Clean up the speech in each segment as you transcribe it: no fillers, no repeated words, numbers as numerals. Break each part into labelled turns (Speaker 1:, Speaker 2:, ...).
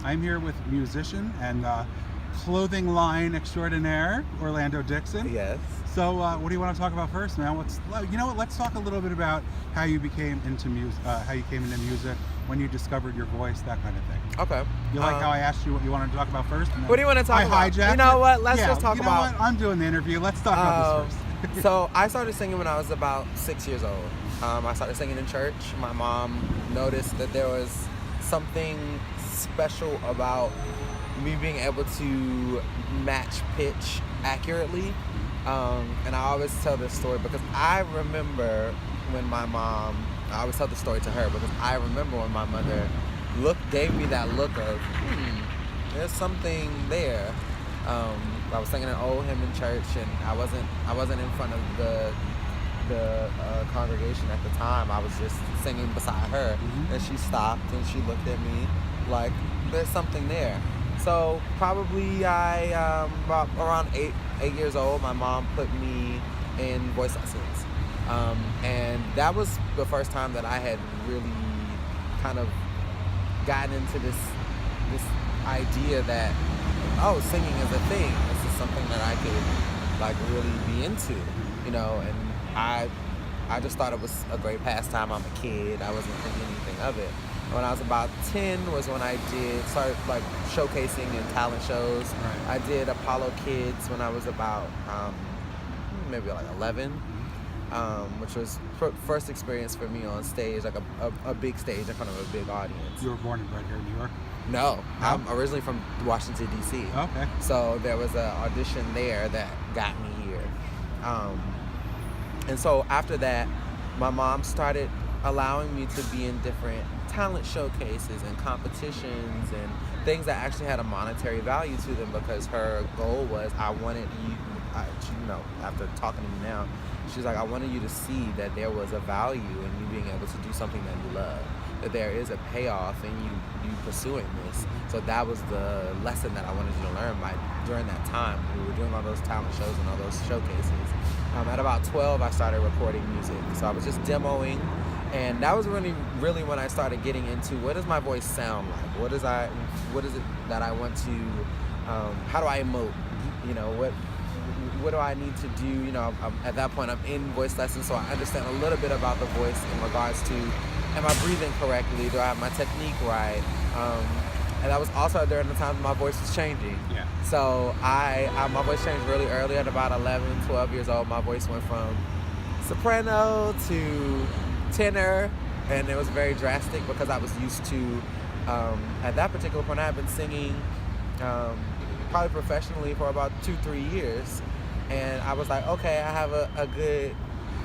Speaker 1: I'm here with musician and clothing line extraordinaire, Orlando Dixon.
Speaker 2: Yes.
Speaker 1: So what do you want to talk about first, man? You know what? Let's talk a little bit about how you became into music, how you came into music, when you discovered your voice, that kind of thing.
Speaker 2: Okay.
Speaker 1: You like how I asked you what you wanted to talk about first? And then
Speaker 2: What do you want to talk about?
Speaker 1: Hijacked
Speaker 2: You know
Speaker 1: it?
Speaker 2: what? Let's
Speaker 1: Yeah,
Speaker 2: just talk
Speaker 1: you know
Speaker 2: about.
Speaker 1: What? I'm doing the interview. Let's talk about this first.
Speaker 2: So I started singing when I was about 6 years old. I started singing in church. My mom noticed that there was something special about me being able to match pitch accurately. And I always tell this story because I remember when I always tell the story to her because I remember when my mother gave me that look of, there's something there. I was singing an old hymn in church, and I wasn't in front of the congregation at the time. I was just singing beside her, and she stopped and she looked at me like, there's something there. So probably about around eight years old, my mom put me in voice lessons, and that was the first time that I had really kind of gotten into this idea that singing is a thing. This is something that I could like really be into, and I just thought it was a great pastime. I'm a kid. I wasn't thinking anything of it. When I was about 10 was when I started like showcasing in talent shows.
Speaker 1: Right.
Speaker 2: I did Apollo Kids when I was about maybe like 11, which was first experience for me on stage, like a big stage in front of a big audience.
Speaker 1: You were born and bred here in New York?
Speaker 2: No, I'm originally from Washington, D.C.
Speaker 1: Okay.
Speaker 2: So there was an audition there that got me here. And so after that, my mom started allowing me to be in different talent showcases and competitions and things that actually had a monetary value to them because her goal was I wanted you, after talking to me now, she's like, I wanted you to see that there was a value in you being able to do something that you love, that there is a payoff in you pursuing this. So that was the lesson that I wanted you to learn during that time. We were doing all those talent shows and all those showcases. At about 12, I started recording music. So I was just demoing, and that was really when I started getting into what does my voice sound like? What is it that I want to, how do I emote? What do I need to do? At that point, I'm in voice lessons, so I understand a little bit about the voice in regards to, am I breathing correctly? Do I have my technique right? And that was also during the time my voice was changing.
Speaker 1: Yeah.
Speaker 2: So my voice changed really early at about 11, 12 years old. My voice went from soprano to tenor, and it was very drastic because I was used to, at that particular point, I had been singing probably professionally for about 2-3 years. And I was like, okay, I have a good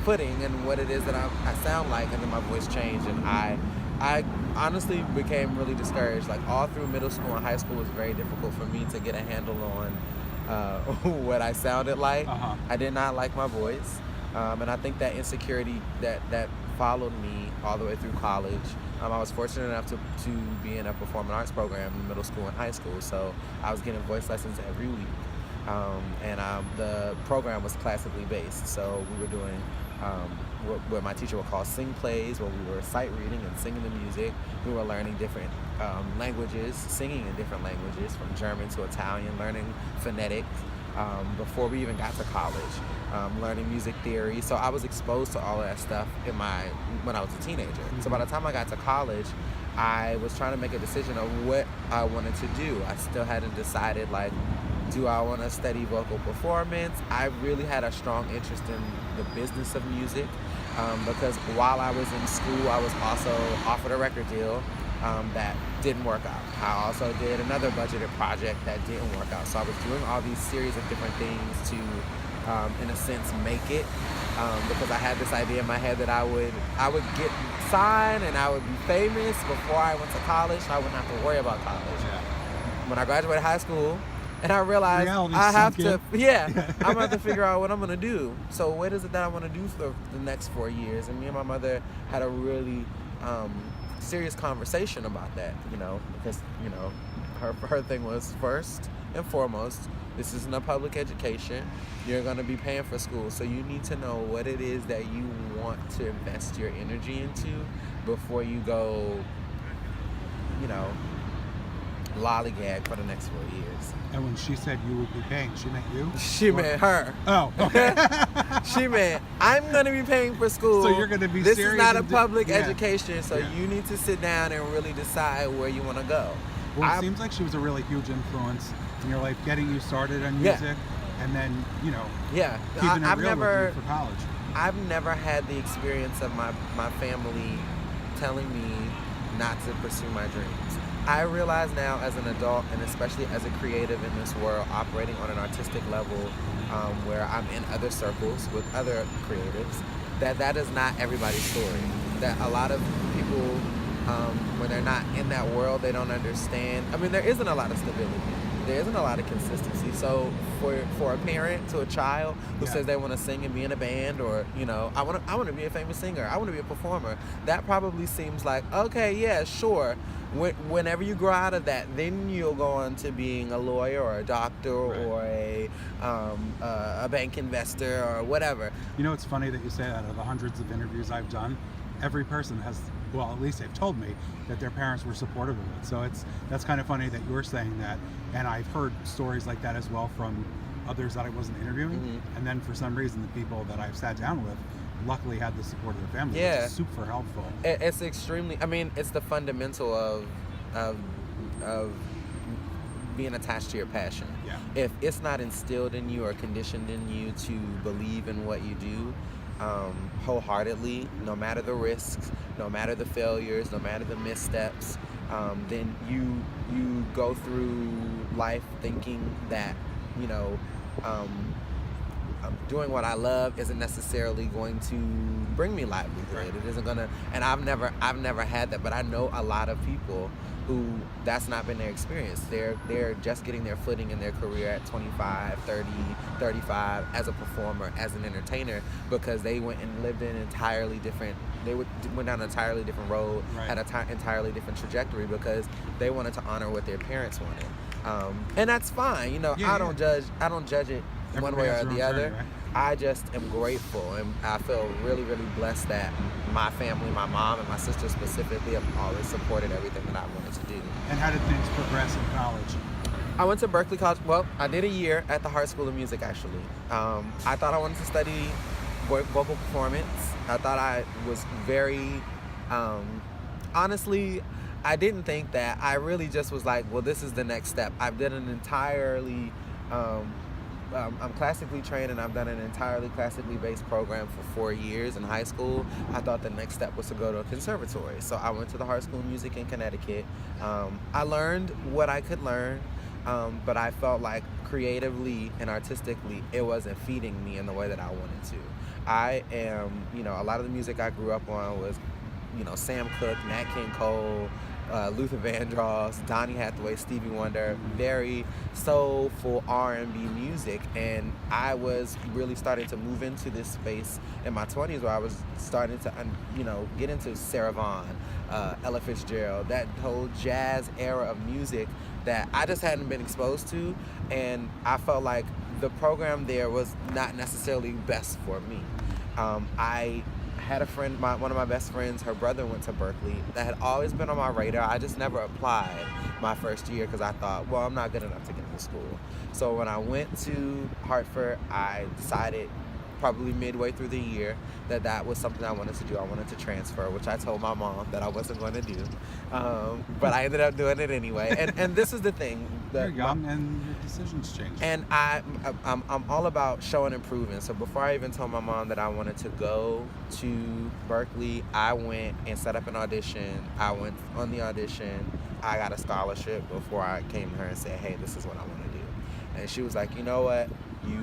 Speaker 2: footing in what it is that I sound like, and then my voice changed, and I honestly became really discouraged. Like all through middle school and high school was very difficult for me to get a handle on what I sounded like. I did not like my voice, and I think that insecurity that followed me all the way through college. I was fortunate enough to be in a performing arts program in middle school and high school, so I was getting voice lessons every week. And the program was classically based, so we were doing what my teacher would call sing plays, where we were sight reading and singing the music. We were learning different languages, singing in different languages, from German to Italian, learning phonetics before we even got to college, learning music theory. So I was exposed to all of that stuff when I was a teenager. So by the time I got to college, I was trying to make a decision of what I wanted to do. I still hadn't decided, do I want to study vocal performance? I really had a strong interest in the business of music because while I was in school, I was also offered a record deal that didn't work out. I also did another budgeted project that didn't work out. So I was doing all these series of different things to, in a sense, make it because I had this idea in my head that I would get signed and I would be famous before I went to college. So I wouldn't have to worry about college.
Speaker 1: Yeah.
Speaker 2: When I graduated high school, and I realized
Speaker 1: Reality
Speaker 2: I have
Speaker 1: sunk
Speaker 2: to, I'm going to have to figure out what I'm going to do. So what is it that I want to do for the next 4 years? And me and my mother had a really serious conversation about that, because, her thing was first and foremost, this isn't a public education. You're going to be paying for school. So you need to know what it is that you want to invest your energy into before you go, lollygag for the next 4 years.
Speaker 1: And when she said you would be paying, she meant you?
Speaker 2: She meant her.
Speaker 1: Oh, okay.
Speaker 2: She meant, I'm going to be paying for school.
Speaker 1: So you're going to be
Speaker 2: This
Speaker 1: serious
Speaker 2: is not a
Speaker 1: and
Speaker 2: public
Speaker 1: yeah.
Speaker 2: education, so
Speaker 1: Yeah.
Speaker 2: you need to sit down and really decide where you want to go.
Speaker 1: Well, it seems like she was a really huge influence in your life, getting you started on
Speaker 2: Yeah.
Speaker 1: music, and then, you know,
Speaker 2: Yeah.
Speaker 1: keeping it
Speaker 2: I've
Speaker 1: real
Speaker 2: never,
Speaker 1: with you for college.
Speaker 2: I've never had the experience of my family telling me not to pursue my dreams. I realize now as an adult, and especially as a creative in this world, operating on an artistic level, where I'm in other circles with other creatives, that is not everybody's story. That a lot of people, when they're not in that world, they don't understand. I mean, there isn't a lot of stability. There isn't a lot of consistency. So for a parent to a child who says they want to sing and be in a band, or, you know, I want to be a famous singer, I want to be a performer, that probably seems like, okay, yeah, sure. Whenever you grow out of that, then you'll go on to being a lawyer or a doctor, right, or a bank investor or whatever.
Speaker 1: You know, it's funny that you say that. Out of the hundreds of interviews I've done, every person has, well, at least they've told me that their parents were supportive of it. So that's kind of funny that you're saying that. And I've heard stories like that as well from others that I wasn't interviewing. Mm-hmm. And then for some reason, the people that I've sat down with luckily had the support of their family, which is super helpful.
Speaker 2: It's extremely, I mean, it's the fundamental of being attached to your passion.
Speaker 1: Yeah.
Speaker 2: If it's not instilled in you or conditioned in you to believe in what you do, wholeheartedly, no matter the risks, no matter the failures, no matter the missteps, then you go through life thinking that, you know, doing what I love isn't necessarily going to bring me livelihood.
Speaker 1: Right.
Speaker 2: It isn't gonna, and I've never had that, but I know a lot of people who that's not been their experience. They're just getting their footing in their career at 25, 30, 35 as a performer, as an entertainer, because they went and lived an entirely different, went down an entirely different road,
Speaker 1: right,
Speaker 2: had an entirely different trajectory because they wanted to honor what their parents wanted. And that's fine. You know, I don't judge it one way or the other.
Speaker 1: Right?
Speaker 2: I just am grateful, and I feel really, really blessed that my family, my mom and my sister specifically, have always supported everything that I wanted to do.
Speaker 1: And how did things progress in college?
Speaker 2: I went to Berklee College. Well, I did a year at the Hart School of Music, actually. I thought I wanted to study vocal performance. I thought I was very, honestly, I didn't think that. I really just was like, well, this is the next step. I've done an entirely, I'm classically trained, and I've done an entirely classically based program for 4 years in high school. I thought the next step was to go to a conservatory. So I went to the Hart School of Music in Connecticut. I learned what I could learn, but I felt like creatively and artistically, it wasn't feeding me in the way that I wanted to. I am, you know, a lot of the music I grew up on was, you know, Sam Cooke, Nat King Cole, Luther Vandross, Donny Hathaway, Stevie Wonder, very soulful R&B music, and I was really starting to move into this space in my 20s where I was starting to, you know, get into Sarah Vaughan, Ella Fitzgerald, that whole jazz era of music that I just hadn't been exposed to, and I felt like the program there was not necessarily best for me. I had a friend, one of my best friends, her brother went to Berklee. That had always been on my radar. I just never applied my first year because I thought, well, I'm not good enough to get into school. So when I went to Hartford, I decided probably midway through the year that was something I wanted to do. I wanted to transfer, which I told my mom that I wasn't going to do. But I ended up doing it anyway. And this is the thing.
Speaker 1: You're young and your decisions change.
Speaker 2: And I'm all about showing and proving. So before I even told my mom that I wanted to go to Berklee, I went and set up an audition. I went on the audition. I got a scholarship before I came to her and said, hey, this is what I want to do. And she was like, you know what? You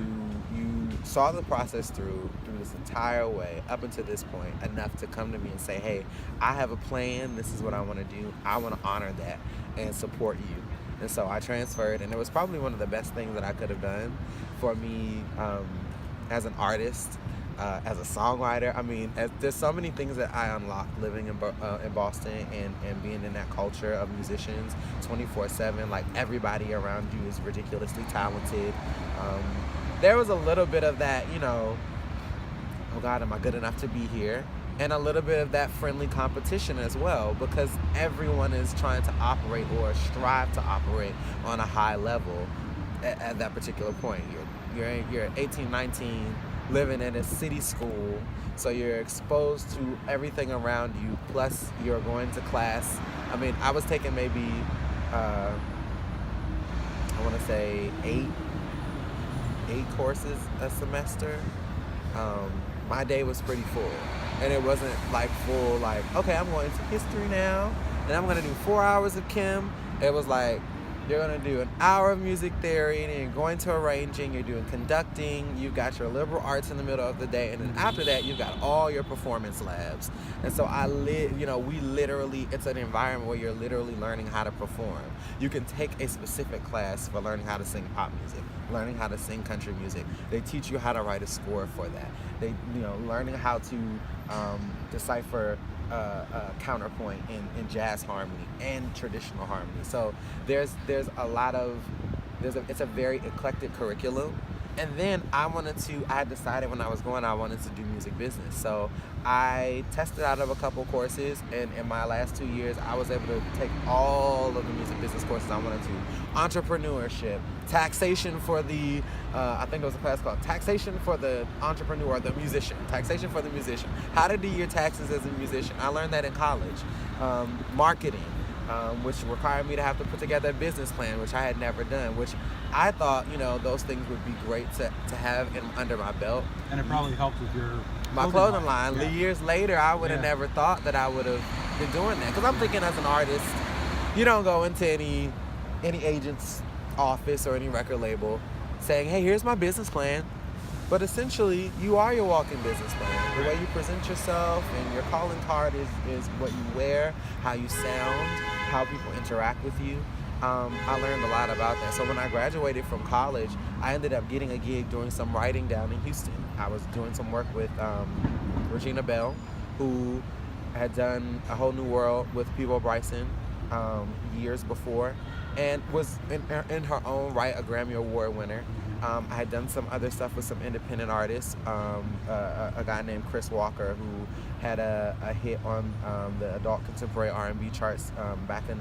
Speaker 2: saw the process through this entire way up until this point enough to come to me and say, hey, I have a plan. This is what I want to do. I want to honor that and support you. And so I transferred, and it was probably one of the best things that I could have done for me as an artist, as a songwriter. I mean, there's so many things that I unlocked living in Boston and being in that culture of musicians 24/7. Like, everybody around you is ridiculously talented. There was a little bit of that, you know, oh God, am I good enough to be here? and a little bit of that friendly competition as well, because everyone is trying to operate or strive to operate on a high level at that particular point. You're 18, 19, living in a city school, so you're exposed to everything around you, plus you're going to class. I mean, I was taking maybe, I want to say eight courses a semester. My day was pretty full, and it wasn't like full, like, okay, I'm going to history now, and I'm going to do 4 hours of chem. It was like, you're going to do an hour of music theory, and you're going to arranging, you're doing conducting, you've got your liberal arts in the middle of the day, and then after that, you've got all your performance labs. And so we literally, it's an environment where you're literally learning how to perform. You can take a specific class for learning how to sing pop music, learning how to sing country music. They teach you how to write a score for that. They, learning how to decipher counterpoint in jazz harmony and traditional harmony. So it's a very eclectic curriculum. And then I decided when I was going, I wanted to do music business. So I tested out of a couple courses, and in my last 2 years, I was able to take all of the music business courses I wanted to. Entrepreneurship, taxation for the, I think it was a class called Taxation for the Entrepreneur, the Musician. Taxation for the Musician. How to do your taxes as a musician. I learned that in college. Marketing. Which required me to have to put together a business plan, which I had never done, which I thought, those things would be great to have under my belt.
Speaker 1: And it probably helped with
Speaker 2: my clothing line.
Speaker 1: Yeah.
Speaker 2: Years later, I would have never thought that I would have been doing that. Because I'm thinking, as an artist, you don't go into any agent's office or any record label saying, hey, here's my business plan. But essentially, you are your walking business plan. The way you present yourself and your calling card is what you wear, how you sound, how people interact with you. I learned a lot about that. So when I graduated from college, I ended up getting a gig doing some writing down in Houston. I was doing some work with Regina Bell, who had done A Whole New World with Peebo Bryson years before, and was in her own right a Grammy Award winner. I had done some other stuff with some independent artists. A guy named Chris Walker, who had a hit on the adult contemporary R&B charts back in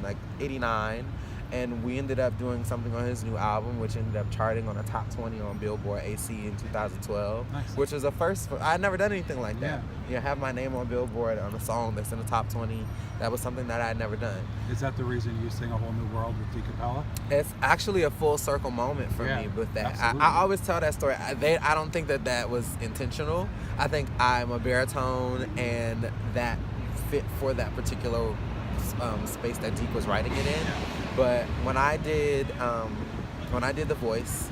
Speaker 2: like '89, and we ended up doing something on his new album, which ended up charting on a top 20 on Billboard AC in 2012. Nice. Which was a first. I had never done anything like that. Have my name on Billboard on a song that's in the top 20. That was something that I had never done.
Speaker 1: Is that the reason you sing A Whole New World with Decapella?
Speaker 2: It's actually a full circle moment for me with that. I always tell that story. I don't think that was intentional. I think I'm a baritone, and that fit for that particular space that Deke was writing it in. But when I did The Voice,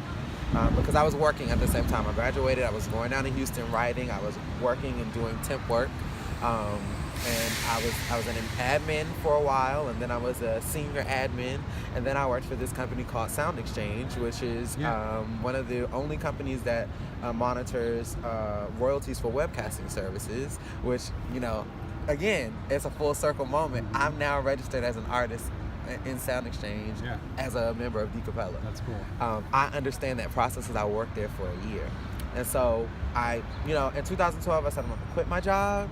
Speaker 2: because I was working at the same time. I graduated, I was going down to Houston writing, I was working and doing temp work, and I was an admin for a while, and then I was a senior admin, and then I worked for this company called Sound Exchange, which is one of the only companies that monitors royalties for webcasting services, which, again, it's a full circle moment. I'm now registered as an artist in Sound Exchange as a member of Decapella.
Speaker 1: That's cool.
Speaker 2: I understand that process because I worked there for a year. And so in 2012, I said, I'm going to quit my job.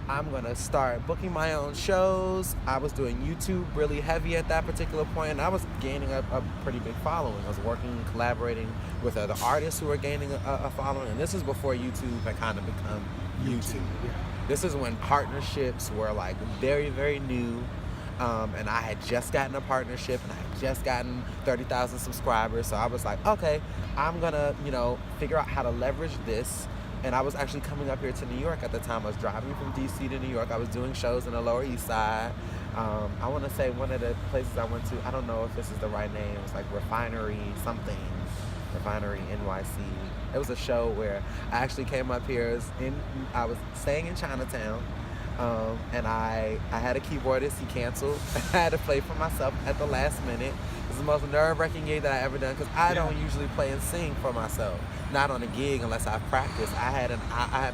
Speaker 2: I'm going to start booking my own shows. I was doing YouTube really heavy at that particular point, and I was gaining a pretty big following. I was working and collaborating with other artists who were gaining a following, and this is before YouTube had kind of become YouTube. This is when partnerships were like very, very new. And I had just gotten a partnership, and I had just gotten 30,000 subscribers. So I was like, okay, I'm gonna, figure out how to leverage this. And I was actually coming up here to New York at the time. I was driving from DC to New York. I was doing shows in the Lower East Side. I want to say one of the places I went to, I don't know if this is the right name, it was like Refinery NYC. It was a show where I actually came up here. I was staying in Chinatown. And I had a keyboardist. He canceled. I had to play for myself at the last minute. It was the most nerve-wracking gig that I ever done, because I don't usually play and sing for myself. Not on a gig unless I've practiced. I had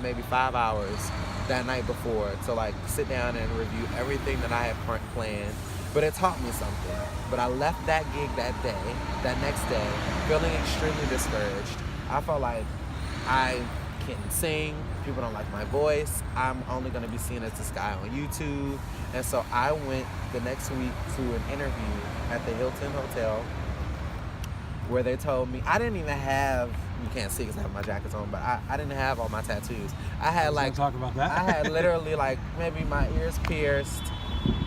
Speaker 2: maybe 5 hours that night before to sit down and review everything that I had planned. But it taught me something. But I left that gig that next day, feeling extremely discouraged. I felt like I can't sing. People don't like my voice. I'm only going to be seen as this guy on YouTube. And so I went the next week to an interview at the Hilton Hotel where they told me, I didn't even have, you can't see because I have my jackets on, but I didn't have all my tattoos. I had like,
Speaker 1: talk about that.
Speaker 2: I had literally like maybe my ears pierced.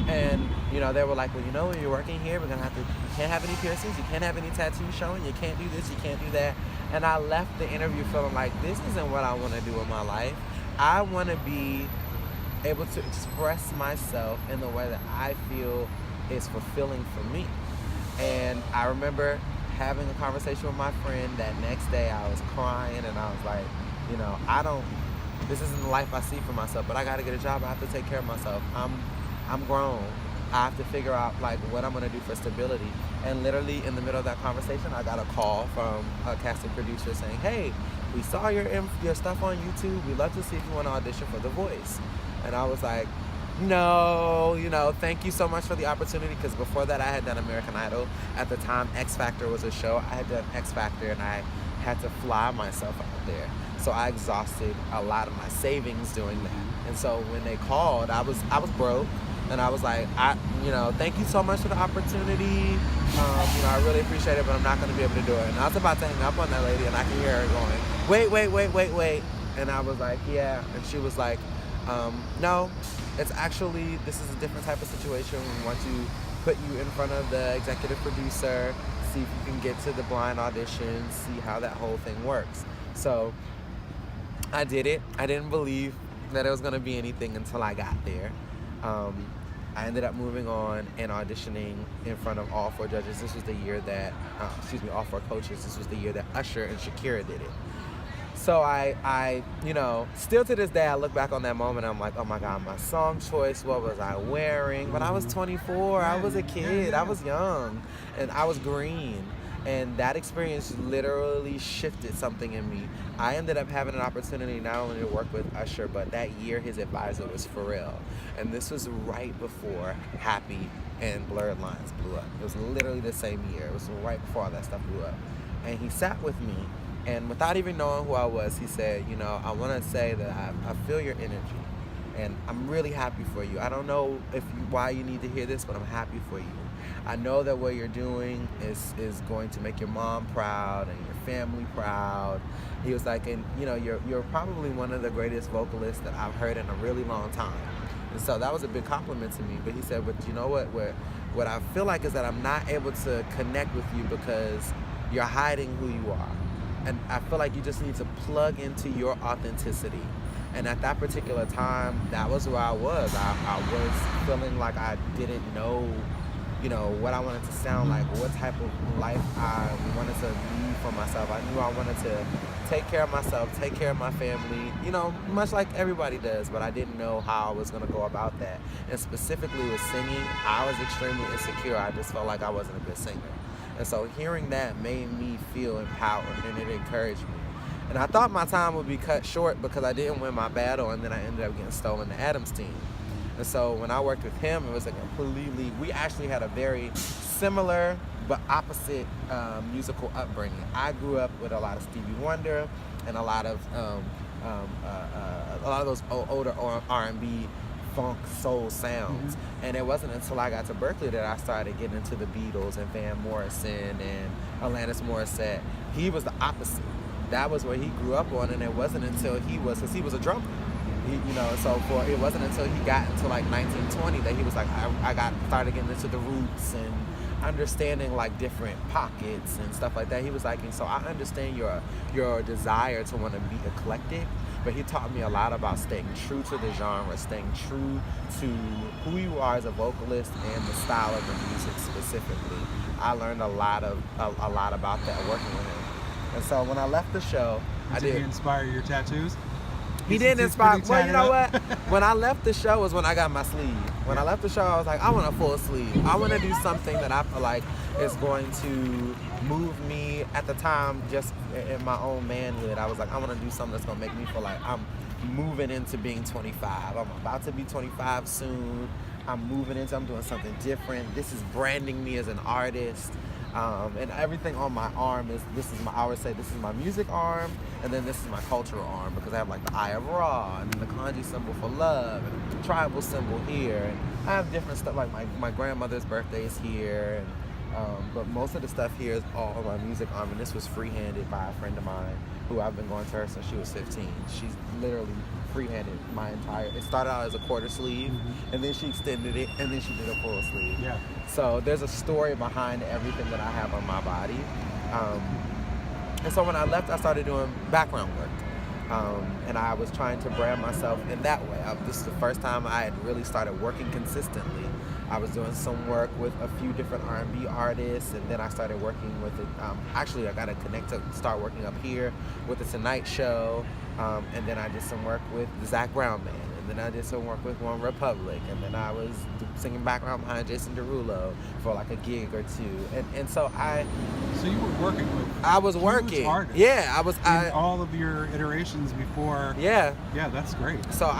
Speaker 2: And, you know, they were like, well, you know, when you're working here, we're going to have to, you can't have any piercings, you can't have any tattoos showing, you can't do this, you can't do that. And I left the interview feeling like, this isn't what I want to do in my life. I want to be able to express myself in the way that I feel is fulfilling for me. And I remember having a conversation with my friend that next day. I was crying and I was like, you know, this isn't the life I see for myself, but I got to get a job. I have to take care of myself. I'm grown. I have to figure out like what I'm gonna do for stability. And literally in the middle of that conversation, I got a call from a casting producer saying, hey, we saw your stuff on YouTube. We'd love to see if you want to audition for The Voice. And I was like, no, you know, thank you so much for the opportunity. Because before that, I had done American Idol. At the time, X Factor was a show. I had done X Factor and I had to fly myself out there. So I exhausted a lot of my savings doing that. And so when they called, I was broke. And I was like, thank you so much for the opportunity. I really appreciate it, but I'm not going to be able to do it. And I was about to hang up on that lady, and I can hear her going, wait. And I was like, yeah. And she was like, no, it's actually, this is a different type of situation. We want to put you in front of the executive producer, see if you can get to the blind auditions, see how that whole thing works. So I did it. I didn't believe that it was going to be anything until I got there. I ended up moving on and auditioning in front of all four judges. This was the year that, all four coaches. This was the year that Usher and Shakira did it. So I still to this day, I look back on that moment. I'm like, oh my God, my song choice. What was I wearing? But I was 24. I was a kid. I was young, and I was green. And that experience literally shifted something in me. I ended up having an opportunity not only to work with Usher, but that year his advisor was Pharrell. And this was right before Happy and Blurred Lines blew up. It was literally the same year. It was right before all that stuff blew up. And he sat with me, and without even knowing who I was, he said, I want to say that I feel your energy, and I'm really happy for you. I don't know why you need to hear this, but I'm happy for you. I know that what you're doing is going to make your mom proud and your family proud. He was like, and you're probably one of the greatest vocalists that I've heard in a really long time. And so that was a big compliment to me. But he said, but you know what I feel like is that I'm not able to connect with you because you're hiding who you are. And I feel like you just need to plug into your authenticity. And at that particular time, that was where I was. I was feeling like I didn't know what I wanted to sound like, what type of life I wanted to lead for myself. I knew I wanted to take care of myself, take care of my family, much like everybody does, but I didn't know how I was going to go about that. And specifically with singing, I was extremely insecure. I just felt like I wasn't a good singer. And so hearing that made me feel empowered, and it encouraged me. And I thought my time would be cut short because I didn't win my battle, and then I ended up getting stolen to Adam's team. And so when I worked with him, it was we actually had a very similar but opposite musical upbringing. I grew up with a lot of Stevie Wonder and a lot of those older R&B, funk, soul sounds. Mm-hmm. And it wasn't until I got to Berkeley that I started getting into the Beatles and Van Morrison and Alanis Morissette. He was the opposite. That was what he grew up on, and it wasn't until because he was a drummer. It wasn't until he got into like 1920 that he was like, I started getting into the roots and understanding like different pockets and stuff like that. He was like, and so I understand your desire to want to be eclectic, but he taught me a lot about staying true to the genre, staying true to who you are as a vocalist and the style of the music specifically. I learned a lot about that working with him. And so when I left the show,
Speaker 1: Did he inspire your tattoos?
Speaker 2: He didn't inspire. Well, you know what? When I left the show was when I got my sleeve. When I left the show, I was like, I want a full sleeve. I want to do something that I feel like is going to move me. At the time, just in my own manhood, I was like, I want to do something that's going to make me feel like I'm moving into being 25. I'm about to be 25 soon. I'm doing something different. This is branding me as an artist. And everything on my arm I always say this is my music arm, and then this is my cultural arm, because I have like the Eye of Ra, and the kanji symbol for love, and the tribal symbol here, and I have different stuff, like my grandmother's birthday is here, and but most of the stuff here is all on my music arm, and this was free-handed by a friend of mine who I've been going to her since she was 15. She's literally free-handed it started out as a quarter sleeve, and then she extended it, and then she did a full sleeve.
Speaker 1: Yeah.
Speaker 2: So there's a story behind everything that I have on my body. And so when I left, I started doing background work. And I was trying to brand myself in that way. This is the first time I had really started working consistently. I was doing some work with a few different R&B artists, and then I started working with it. Actually, I got to start working up here with the Tonight Show, and then I did some work with the Zac Brown Band, and then I did some work with One Republic, and then I was singing background behind Jason Derulo for like a gig or two, and so
Speaker 1: So you were working with.
Speaker 2: I was working.
Speaker 1: Artists
Speaker 2: yeah, I was.
Speaker 1: in all of your iterations before.
Speaker 2: Yeah.
Speaker 1: Yeah, that's great.
Speaker 2: So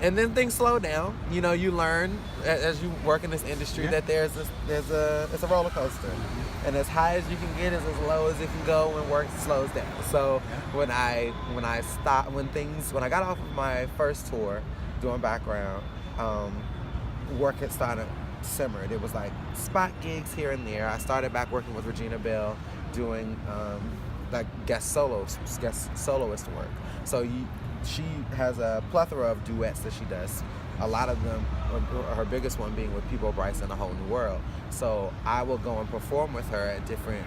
Speaker 2: and then things slow down. You know, you learn as you work in this industry that it's a roller coaster, and as high as you can get is as low as it can go when work slows down. So when I got off of my first tour doing background, work had started simmered. It was like spot gigs here and there. I started back working with Regina Bell doing like guest soloist work. So she has a plethora of duets that she does. A lot of them, her biggest one being with Peabo Bryce and A Whole New World. So I will go and perform with her at different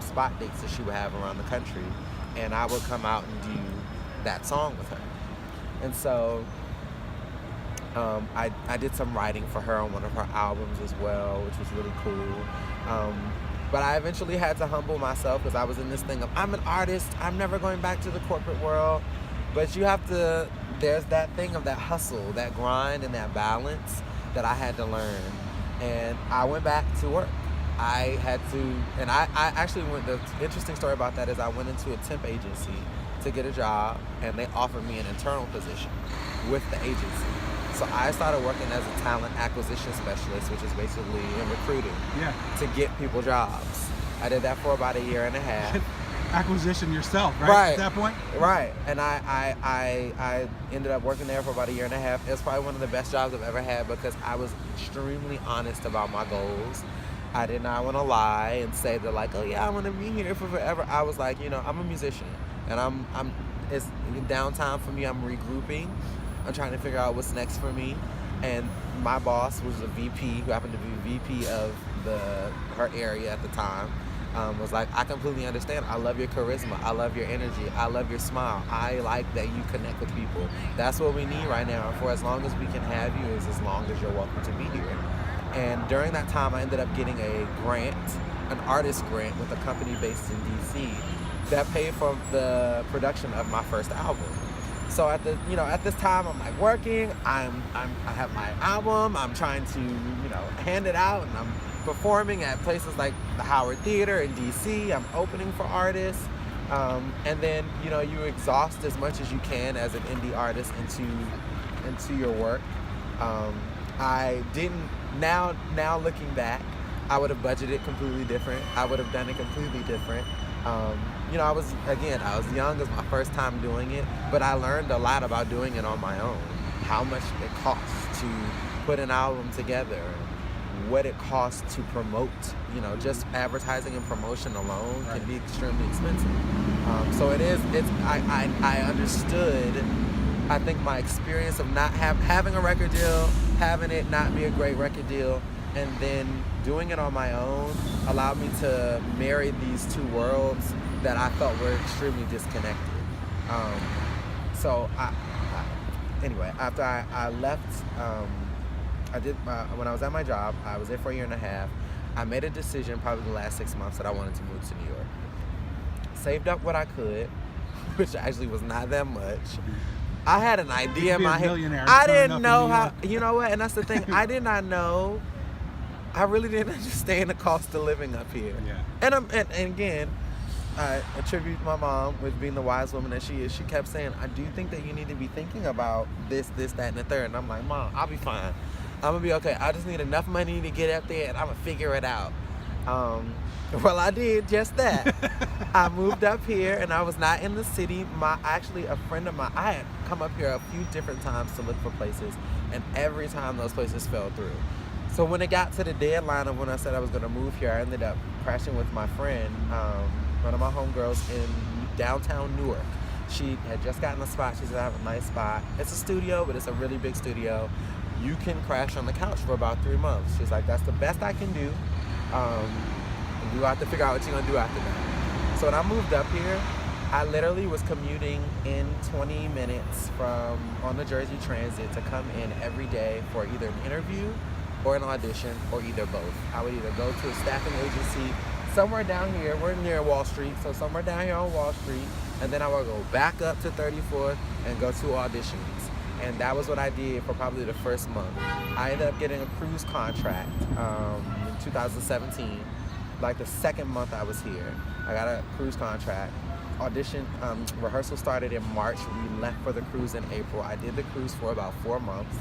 Speaker 2: spot dates that she would have around the country, and I would come out and do that song with her. And so I did some writing for her on one of her albums as well, which was really cool. But I eventually had to humble myself, because I was in this thing of, I'm an artist, I'm never going back to the corporate world. But there's that thing of that hustle, that grind, and that balance that I had to learn. And I went back to work. I had to, and I actually the interesting story about that is I went into a temp agency to get a job, and they offered me an internal position with the agency. So I started working as a talent acquisition specialist, which is basically in recruiting, to get people jobs. I did that for about a year and a half.
Speaker 1: Acquisition yourself, right? At that point?
Speaker 2: Right. And I ended up working there for about a year and a half. It was probably one of the best jobs I've ever had, because I was extremely honest about my goals. I did not want to lie and say that, like, oh yeah, I want to be here for forever. I was like, I'm a musician, and it's downtime for me. I'm regrouping. I'm trying to figure out what's next for me. And my boss was a VP, who happened to be VP of her area at the time. Was like, I completely understand. I love your charisma. I love your energy. I love your smile. I like that you connect with people. That's what we need right now. For as long as we can have you, is as long as you're welcome to be here. And during that time, I ended up getting a grant, an artist grant with a company based in DC that paid for the production of my first album. So at this time, I'm like working. I have my album. I'm trying to hand it out, and I'm performing at places like the Howard Theater in DC. I'm opening for artists, and then you exhaust as much as you can as an indie artist into your work. I didn't. Now looking back, I would have budgeted completely different. I would have done it completely different. I was young. It was my first time doing it, but I learned a lot about doing it on my own. How much it costs to put an album together, what it costs to promote. Just advertising and promotion alone can be extremely expensive. So it is. I understood. I think my experience of not having a record deal, having it not be a great record deal, and then doing it on my own allowed me to marry these two worlds that I felt were extremely disconnected. Anyway, after I left, when I was at my job, I was there for a year and a half. I made a decision probably the last 6 months that I wanted to move to New York. Saved up what I could, which actually was not that much. I had an idea in my head. I didn't know how, what? And that's the thing. I did not know. I really didn't understand the cost of living up here.
Speaker 1: Yeah.
Speaker 2: And again, I attribute my mom with being the wise woman that she is. She kept saying, I do think that you need to be thinking about this, that, and the third. And I'm like, Mom, I'll be fine. I'm going to be okay. I just need enough money to get up there, and I'm going to figure it out. Well, I did just that. I moved up here, and I was not in the city. Actually, a friend of mine, I had come up here a few different times to look for places, and every time those places fell through. So when it got to the deadline of when I said I was going to move here, I ended up crashing with my friend, one of my homegirls in downtown Newark. She had just gotten a spot. She said, I have a nice spot. It's a studio, but it's a really big studio. You can crash on the couch for about 3 months. She's like, that's the best I can do. You have to figure out what you're going to do after that. So when I moved up here, I literally was commuting in 20 minutes on the Jersey Transit to come in every day for either an interview or an audition, or either both. I would either go to a staffing agency somewhere down here. We're near Wall Street, so somewhere down here on Wall Street, and then I would go back up to 34th and go to auditions. And that was what I did for probably the first month. I ended up getting a cruise contract in 2017. Like the second month I was here, I got a cruise contract. Rehearsal started in March. We left for the cruise in April. I did the cruise for about 4 months.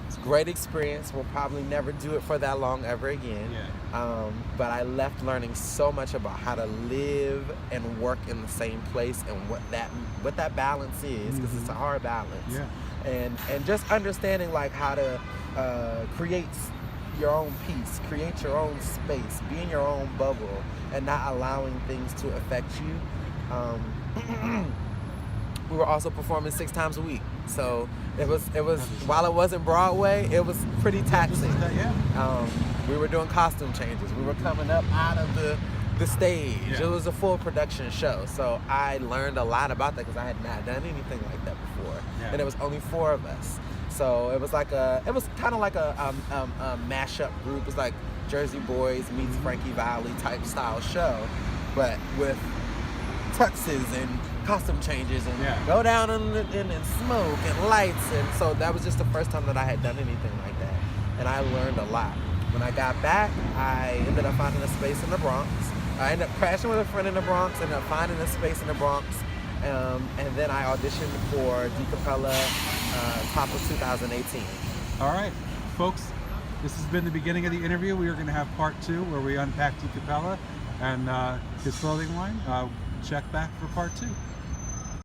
Speaker 2: It's a great experience. We'll probably never do it for that long ever again.
Speaker 1: Yeah.
Speaker 2: But I left learning so much about how to live and work in the same place, and what that balance is, because it's a hard balance.
Speaker 1: Yeah.
Speaker 2: And just understanding like how to create your own peace, create your own space, be in your own bubble, and not allowing things to affect you. We were also performing 6 times a week, so it was while it wasn't Broadway, it was pretty taxing. We were doing costume changes. We were coming up out of the stage.
Speaker 1: Yeah.
Speaker 2: It was a full production show, so I learned a lot about that because I had not done anything like that before, and it was only 4 of us. So it was kind of like a mashup group. It was like Jersey Boys meets Frankie Valli type style show, but with tuxes and costume changes and go down and smoke and lights. And so that was just the first time that I had done anything like that, and I learned a lot. When I got back, I ended up finding a space in the Bronx. I ended up crashing with a friend in the Bronx, ended up finding a space in the Bronx, and then I auditioned for Capella top of 2018.
Speaker 1: All right, folks, this has been the beginning of the interview. We are going to have part 2 where we unpack Capella and his clothing line. Check back for part 2.